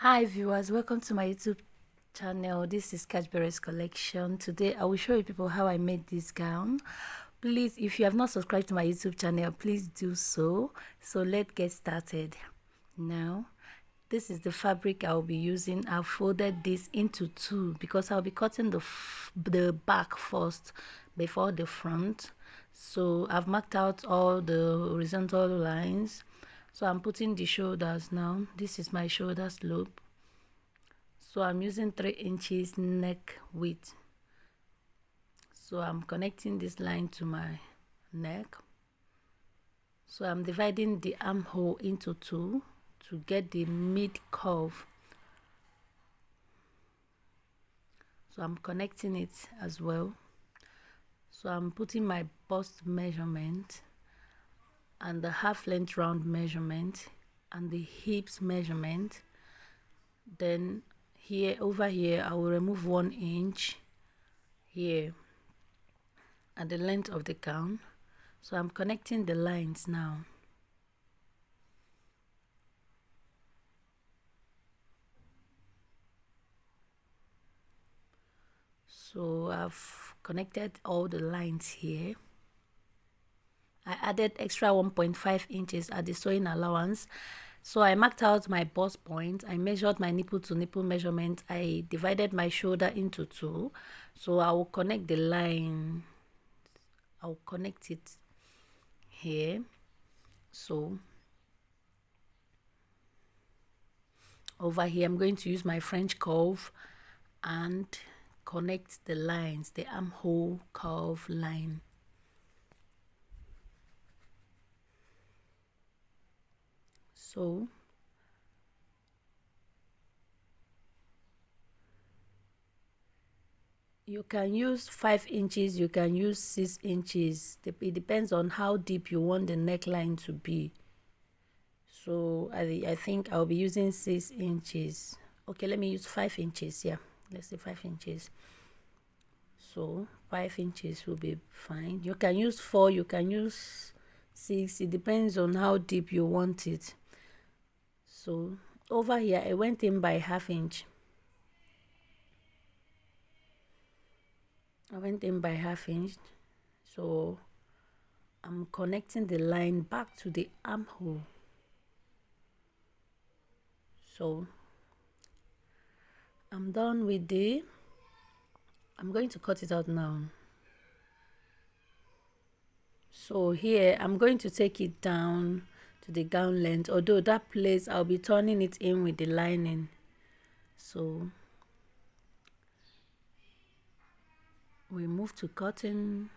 Hi viewers, welcome to my YouTube channel. This is Catchberry's collection. Today I will show you people how I made this gown. Please, if you have not subscribed to my YouTube channel, please do so. So let's get started. Now, this is the fabric I'll be using. I've folded this into two because I'll be cutting the back first before the front. So I've marked out all the horizontal lines. So I'm putting the shoulders now. This is my shoulder slope. So I'm using 3 inches neck width. So I'm connecting this line to my neck. So I'm dividing the armhole into two to get the mid curve. So I'm connecting it as well. So I'm putting my bust measurement and the half length round measurement and the hips measurement. Then over here I will remove 1 inch here at the length of the gown. So I'm connecting the lines now. So I've connected all the lines here. I added extra 1.5 inches at the sewing allowance. So I marked out my bust point. I measured my nipple to nipple measurement. I divided my shoulder into two. So I will connect the line. I'll connect it here. So over here I'm going to use my French curve and connect the lines, the armhole curve line. So you can use 5 inches, you can use 6 inches. It depends on how deep you want the neckline to be. So I think I'll be using 6 inches. Okay, let me use 5 inches. Yeah, let's say 5 inches. So 5 inches will be fine. You can use 4, you can use 6. It depends on how deep you want it. So over here I went in by ½ inch. I went in by ½ inch. So I'm connecting the line back to the armhole. So I'm done with I'm going to cut it out now. So here I'm going to take it down to the gown length, although that place I'll be turning it in with the lining. So we move to cutting.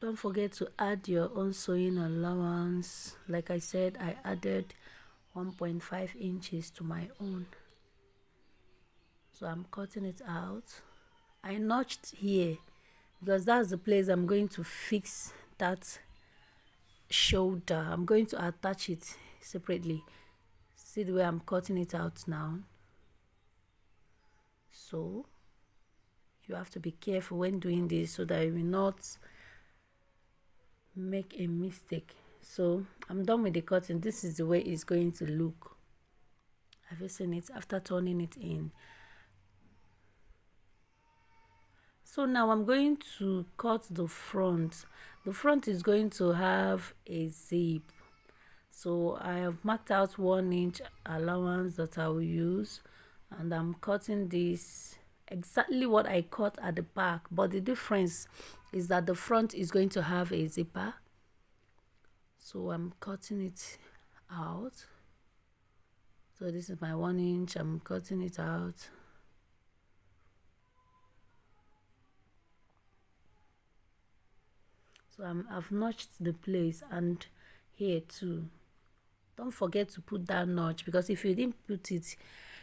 Don't forget to add your own sewing allowance. Like I said, I added 1.5 inches to my own. So I'm cutting it out. I notched here because that's the place I'm going to fix that shoulder. I'm going to attach it separately. See the way I'm cutting it out now. So you have to be careful when doing this so that you will not make a mistake. So I'm done with the cutting. This is the way it's going to look. Have you seen it after turning it in? So now I'm going to cut the front. The front is going to have a zip. So I have marked out 1 inch allowance that I will use, and I'm cutting this exactly what I cut at the back, but the difference is that the front is going to have a zipper. So I'm cutting it out. So this is my 1 inch. I'm cutting it out. So I've notched the place, and here too. Don't forget to put that notch, because if you didn't put it,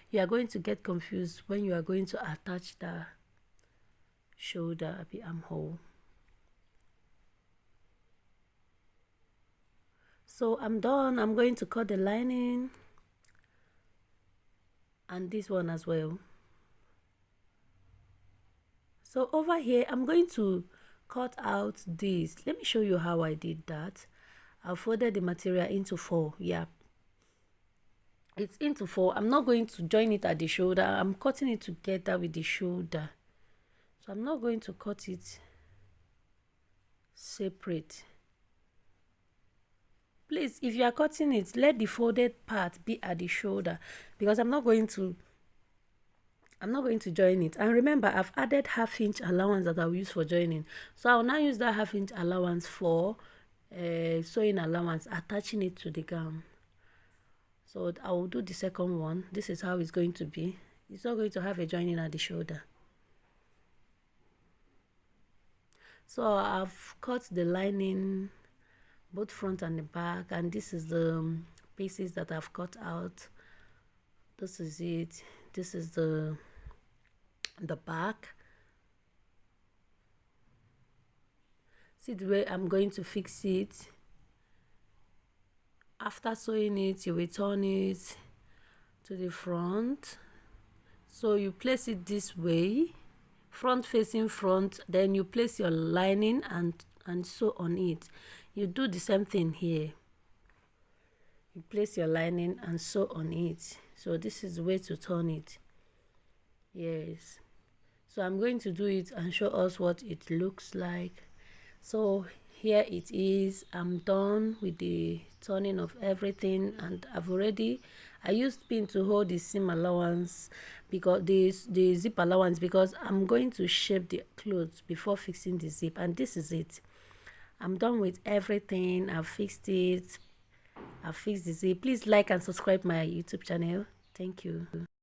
you are going to get confused when you are going to attach the shoulder at the armhole. So I'm done. I'm going to cut the lining and this one as well. So over here I'm going to cut out this. Let me show you how I did that. I've folded the material into 4. Yeah, it's into 4. I'm not going to join it at the shoulder. I'm cutting it together with the shoulder, so I'm not going to cut it separate. Please, if you are cutting it, let the folded part be at the shoulder, because I'm not going to join it. And remember, I've added 1/2 inch allowance that I'll use for joining, so I'll now use that 1/2 inch allowance for sewing allowance, attaching it to the gown. So I will do the second one. This is how it's going to be. It's not going to have a joining at the shoulder. So I've cut the lining, both front and the back, and this is the pieces that I've cut out. This is it. This is the back. See the way I'm going to fix it. After sewing it, you will turn it to the front. So you place it this way, front facing front, then you place your lining and sew on it. You do the same thing here. You place your lining and sew on it. So this is the way to turn it. Yes. So I'm going to do it and show us what it looks like. So here it is. I'm done with the turning of everything, and I used pin to hold the seam allowance, because the zip allowance, because I'm going to shape the clothes before fixing the zip. And this is it. I'm done with everything. I've fixed it. I've fixed the zip. Please like and subscribe my YouTube channel. Thank you.